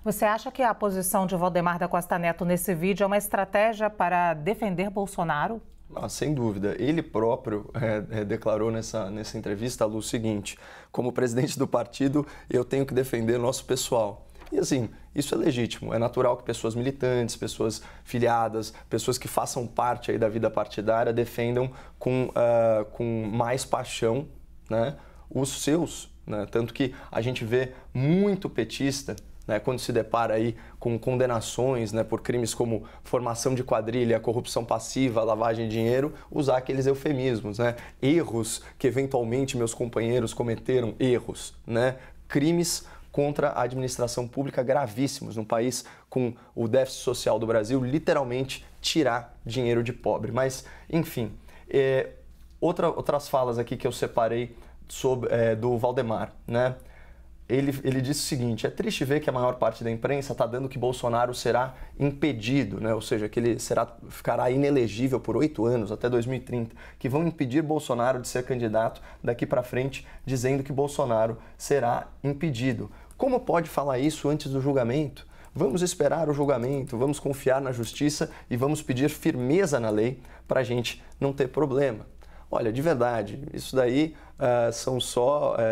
Você acha que a posição de Valdemar da Costa Neto nesse vídeo é uma estratégia para defender Bolsonaro? Sem dúvida. Ele próprio declarou nessa entrevista, Lu, o seguinte: como presidente do partido, eu tenho que defender nosso pessoal. E assim, isso é legítimo, é natural que pessoas militantes, pessoas filiadas, pessoas que façam parte aí da vida partidária defendam com mais paixão, né, os seus, né? Tanto que a gente vê muito petista, né, quando se depara aí com condenações, né, por crimes como formação de quadrilha, corrupção passiva, lavagem de dinheiro, usar aqueles eufemismos, né, erros que eventualmente meus companheiros cometeram, erros, né, crimes contra a administração pública gravíssimos, num país com o déficit social do Brasil, literalmente tirar dinheiro de pobre. Mas, enfim, outras falas aqui que eu separei do Valdemar, né? Ele disse o seguinte: é triste ver que a maior parte da imprensa está dando que Bolsonaro será impedido, né? Ou seja, que ele ficará inelegível por 8 anos, até 2030, que vão impedir Bolsonaro de ser candidato daqui para frente, dizendo que Bolsonaro será impedido. Como pode falar isso antes do julgamento? Vamos esperar o julgamento, vamos confiar na justiça e vamos pedir firmeza na lei para a gente não ter problema. Olha, de verdade, isso daí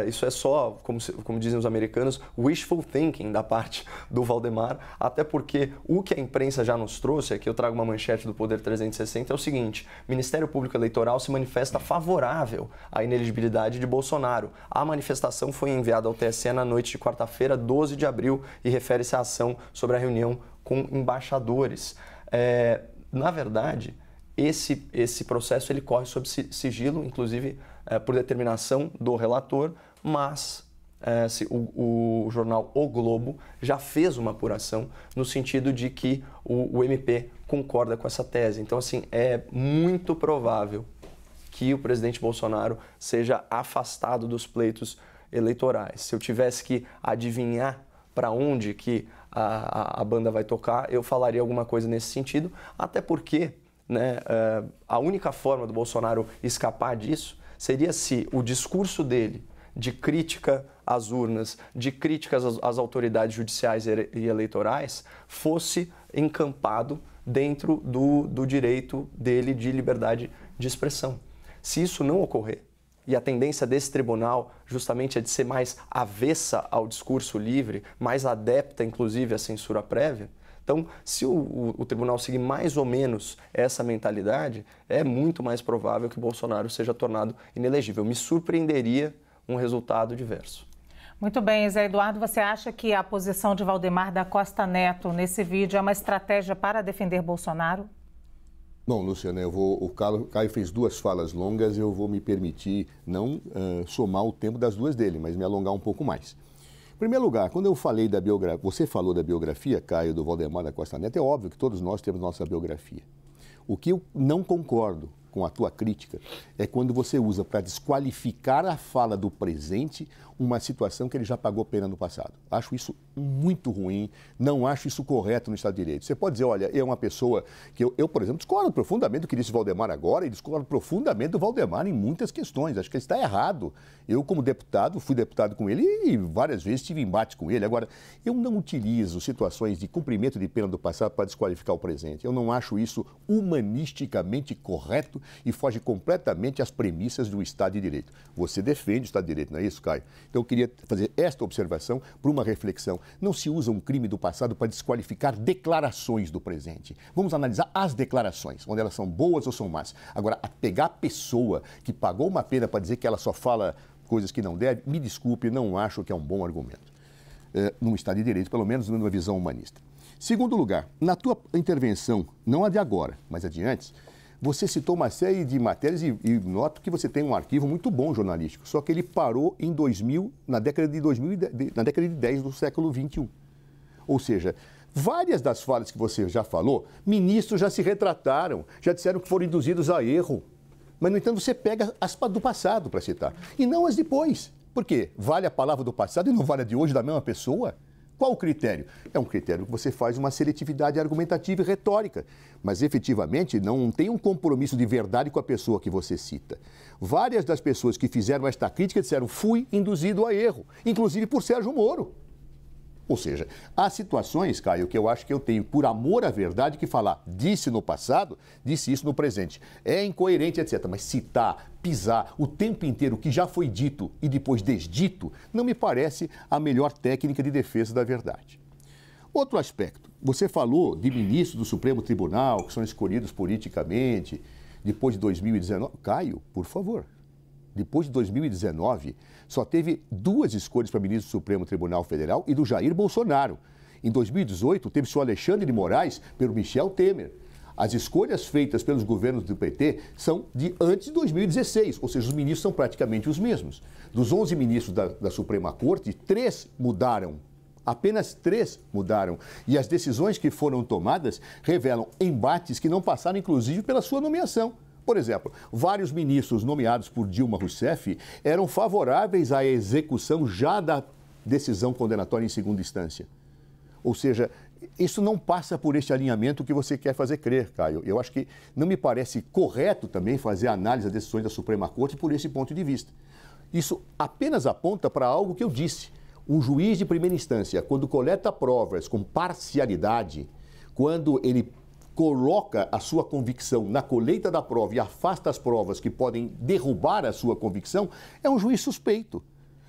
isso é só, como dizem os americanos, wishful thinking da parte do Valdemar, até porque o que a imprensa já nos trouxe, aqui eu trago uma manchete do Poder 360, é o seguinte: Ministério Público Eleitoral se manifesta favorável à inelegibilidade de Bolsonaro. A manifestação foi enviada ao TSE na noite de quarta-feira, 12 de abril, e refere-se à ação sobre a reunião com embaixadores. Na verdade, esse processo ele corre sob sigilo, inclusive por determinação do relator, mas o jornal O Globo já fez uma apuração no sentido de que o MP concorda com essa tese. Então, assim, é muito provável que o presidente Bolsonaro seja afastado dos pleitos eleitorais. Se eu tivesse que adivinhar para onde que a banda vai tocar, eu falaria alguma coisa nesse sentido, até porque, né, a única forma do Bolsonaro escapar disso seria se o discurso dele de crítica às urnas, de críticas às autoridades judiciais e eleitorais, fosse encampado dentro do direito dele de liberdade de expressão. Se isso não ocorrer, e a tendência desse tribunal justamente é de ser mais avessa ao discurso livre, mais adepta, inclusive, à censura prévia, então, se o tribunal seguir mais ou menos essa mentalidade, é muito mais provável que Bolsonaro seja tornado inelegível. Me surpreenderia um resultado diverso. Muito bem, Zé Eduardo, você acha que a posição de Valdemar da Costa Neto nesse vídeo é uma estratégia para defender Bolsonaro? Bom, Luciana, o Caio fez 2 falas longas, eu vou me permitir não somar o tempo das 2 dele, mas me alongar um pouco mais. Em primeiro lugar, quando eu falei da biografia, você falou da biografia, Caio, do Valdemar da Costa Neto, é óbvio que todos nós temos nossa biografia. O que eu não concordo com a tua crítica é quando você usa para desqualificar a fala do presente uma situação que ele já pagou pena no passado. Acho isso muito ruim, não acho isso correto no Estado de Direito. Você pode dizer, olha, é uma pessoa que eu, por exemplo, discordo profundamente do que disse Valdemar agora e discordo profundamente do Valdemar em muitas questões. Acho que ele está errado. Eu, como deputado, fui deputado com ele e várias vezes tive embate com ele. Agora, eu não utilizo situações de cumprimento de pena do passado para desqualificar o presente. Eu não acho isso humanisticamente correto e foge completamente às premissas do Estado de Direito. Você defende o Estado de Direito, não é isso, Caio? Então, eu queria fazer esta observação para uma reflexão. Não se usa um crime do passado para desqualificar declarações do presente. Vamos analisar as declarações, onde elas são boas ou são más. Agora, pegar a pessoa que pagou uma pena para dizer que ela só fala coisas que não deve, me desculpe, não acho que é um bom argumento. Num Estado de Direito, pelo menos numa visão humanista. Segundo lugar, na tua intervenção, não a de agora, mas a de antes, você citou uma série de matérias e noto que você tem um arquivo muito bom jornalístico, só que ele parou em 2000, na década de 10 do século XXI. Ou seja, várias das falas que você já falou, ministros já se retrataram, já disseram que foram induzidos a erro. Mas, no entanto, você pega as do passado para citar, e não as depois. Por quê? Vale a palavra do passado e não vale a de hoje da mesma pessoa? Qual o critério? É um critério que você faz uma seletividade argumentativa e retórica, mas efetivamente não tem um compromisso de verdade com a pessoa que você cita. Várias das pessoas que fizeram esta crítica disseram: fui induzido a erro, inclusive por Sérgio Moro. Ou seja, há situações, Caio, que eu acho que eu tenho, por amor à verdade, que falar disse no passado, disse isso no presente. É incoerente, etc. Mas citar, pisar o tempo inteiro o que já foi dito e depois desdito, não me parece a melhor técnica de defesa da verdade. Outro aspecto, você falou de ministros do Supremo Tribunal, que são escolhidos politicamente, depois de 2019. Caio, por favor. Depois de 2019, só teve 2 escolhas para ministro do Supremo Tribunal Federal e do Jair Bolsonaro. Em 2018, teve-se o Alexandre de Moraes pelo Michel Temer. As escolhas feitas pelos governos do PT são de antes de 2016, ou seja, os ministros são praticamente os mesmos. Dos 11 ministros da Suprema Corte, 3 mudaram. Apenas 3 mudaram. E as decisões que foram tomadas revelam embates que não passaram, inclusive, pela sua nomeação. Por exemplo, vários ministros nomeados por Dilma Rousseff eram favoráveis à execução já da decisão condenatória em segunda instância. Ou seja, isso não passa por este alinhamento que você quer fazer crer, Caio. Eu acho que não me parece correto também fazer análise das decisões da Suprema Corte por esse ponto de vista. Isso apenas aponta para algo que eu disse. Um juiz de primeira instância, quando coleta provas com parcialidade, quando ele coloca a sua convicção na colheita da prova e afasta as provas que podem derrubar a sua convicção, é um juiz suspeito.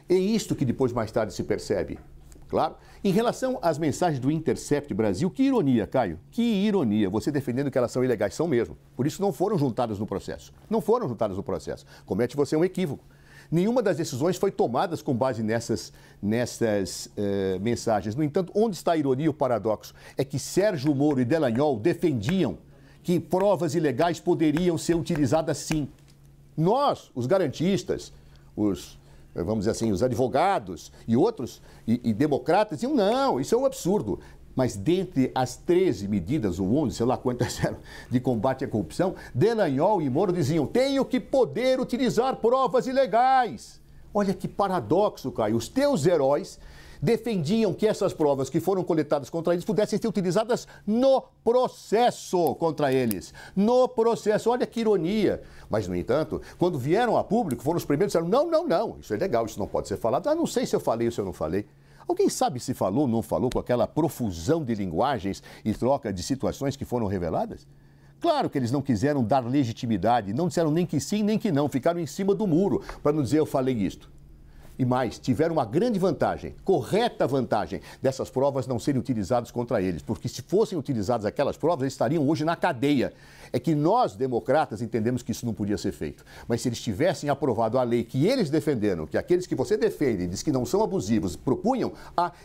É isto que depois, mais tarde, se percebe. Claro. Em relação às mensagens do Intercept Brasil, que ironia, Caio, que ironia, você defendendo que elas são ilegais, são mesmo. Por isso não foram juntadas no processo. Não foram juntadas no processo. Comete você um equívoco. Nenhuma das decisões foi tomada com base nessas mensagens. No entanto, onde está a ironia e o paradoxo? É que Sérgio Moro e Dallagnol defendiam que provas ilegais poderiam ser utilizadas sim. Nós, os garantistas, vamos dizer assim, os advogados e outros, e democratas, diziam, não, isso é um absurdo. Mas dentre as 13 medidas, ou 11, sei lá quantas eram, de combate à corrupção, Dallagnol e Moro diziam, tenho que poder utilizar provas ilegais. Olha que paradoxo, Caio. Os teus heróis defendiam que essas provas que foram coletadas contra eles pudessem ser utilizadas no processo contra eles. No processo. Olha que ironia. Mas, no entanto, quando vieram a público, foram os primeiros que disseram, não, isso é legal, isso não pode ser falado. Não sei se eu falei ou se eu não falei. Alguém sabe se falou ou não falou com aquela profusão de linguagens e troca de situações que foram reveladas? Claro que eles não quiseram dar legitimidade, não disseram nem que sim, nem que não, ficaram em cima do muro para não dizer eu falei isto. E mais, tiveram uma grande vantagem, correta vantagem, dessas provas não serem utilizadas contra eles, porque se fossem utilizadas aquelas provas, eles estariam hoje na cadeia. É que nós, democratas, entendemos que isso não podia ser feito. Mas se eles tivessem aprovado a lei que eles defenderam, que aqueles que você defende, diz que não são abusivos, propunham,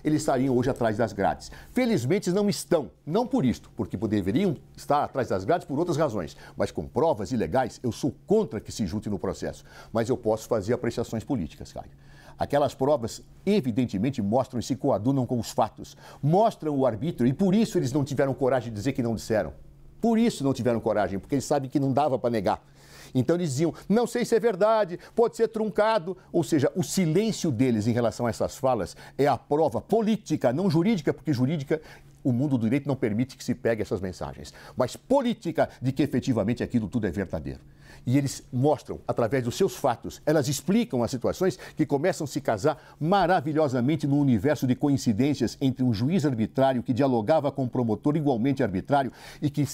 eles estariam hoje atrás das grades. Felizmente não estão, não por isto, porque deveriam estar atrás das grades por outras razões. Mas com provas ilegais, eu sou contra que se junte no processo. Mas eu posso fazer apreciações políticas, Caio. Aquelas provas, evidentemente, mostram e se coadunam com os fatos, mostram o arbítrio e por isso eles não tiveram coragem de dizer que não disseram. Por isso não tiveram coragem, porque eles sabem que não dava para negar. Então eles diziam, não sei se é verdade, pode ser truncado. Ou seja, o silêncio deles em relação a essas falas é a prova política, não jurídica, porque jurídica, o mundo do direito não permite que se pegue essas mensagens, mas política de que efetivamente aquilo tudo é verdadeiro. E eles mostram, através dos seus fatos, elas explicam as situações que começam a se casar maravilhosamente no universo de coincidências entre um juiz arbitrário que dialogava com um promotor igualmente arbitrário e que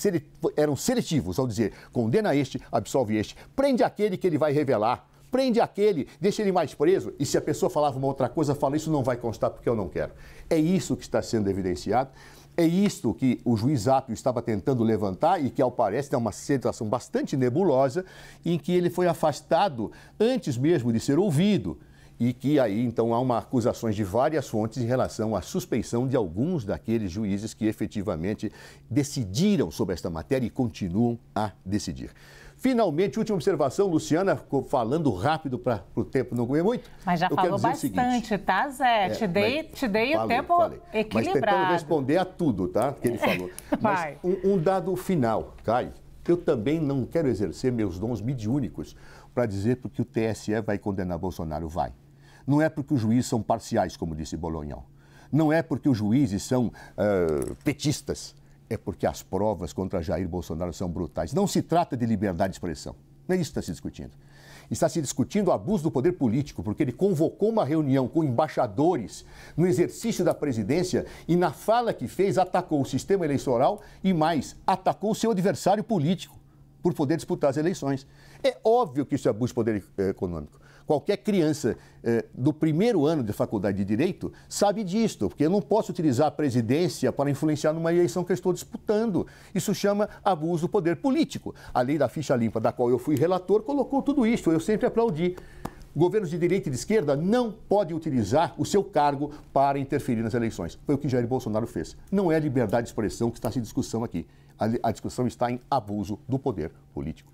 eram seletivos ao dizer, condena este, absolve este, prende aquele que ele vai revelar, prende aquele, deixa ele mais preso e se a pessoa falava uma outra coisa, fala isso não vai constar porque eu não quero. É isso que está sendo evidenciado. É isto que o juiz Apio estava tentando levantar e que, ao parecer, é uma situação bastante nebulosa em que ele foi afastado antes mesmo de ser ouvido e que aí, então, há acusações de várias fontes em relação à suspeição de alguns daqueles juízes que efetivamente decidiram sobre esta matéria e continuam a decidir. Finalmente, última observação, Luciana, falando rápido para o tempo não comer muito. Mas já falou bastante, tá, Zé? Te dei o tempo equilibrado. Mas tentando responder a tudo, tá, que ele falou. Mas um dado final, Caio, eu também não quero exercer meus dons mediúnicos para dizer porque o TSE vai condenar Bolsonaro, vai. Não é porque os juízes são parciais, como disse Dallagnol. Não é porque os juízes são petistas. É porque as provas contra Jair Bolsonaro são brutais. Não se trata de liberdade de expressão. Não é isso que está se discutindo. Está se discutindo o abuso do poder político, porque ele convocou uma reunião com embaixadores no exercício da presidência e, na fala que fez, atacou o sistema eleitoral e, mais, atacou o seu adversário político por poder disputar as eleições. É óbvio que isso é abuso de poder econômico. Qualquer criança do primeiro ano de faculdade de Direito sabe disto, porque eu não posso utilizar a presidência para influenciar numa eleição que eu estou disputando. Isso chama abuso do poder político. A lei da ficha limpa, da qual eu fui relator, colocou tudo isso. Eu sempre aplaudi. Governos de direita e de esquerda não podem utilizar o seu cargo para interferir nas eleições. Foi o que Jair Bolsonaro fez. Não é liberdade de expressão que está em discussão aqui. A discussão está em abuso do poder político.